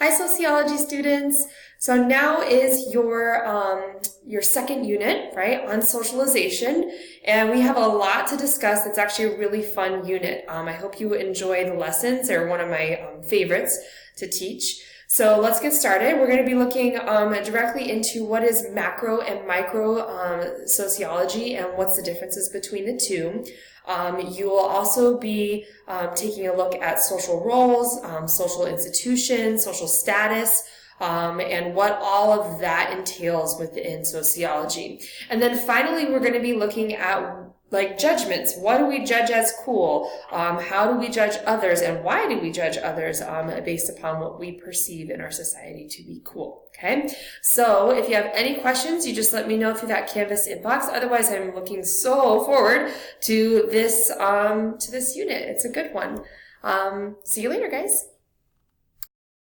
Hi, sociology students. So now is your second unit, right, on socialization, and we have a lot to discuss. It's actually a really fun unit. I hope you enjoy the lessons. They're one of my favorites to teach. So let's get started. We're going to be looking directly into what is macro and micro sociology and what's the differences between the two. You will also be taking a look at social roles, social institutions, social status, and what all of that entails within sociology. And then finally, we're going to be looking at like judgments. What do we judge as cool? How do we judge others, and why do we judge others based upon what we perceive in our society to be cool? Okay, so if you have any questions, you just let me know through that Canvas inbox. Otherwise, I'm looking so forward to this unit. It's a good one. See you later, guys.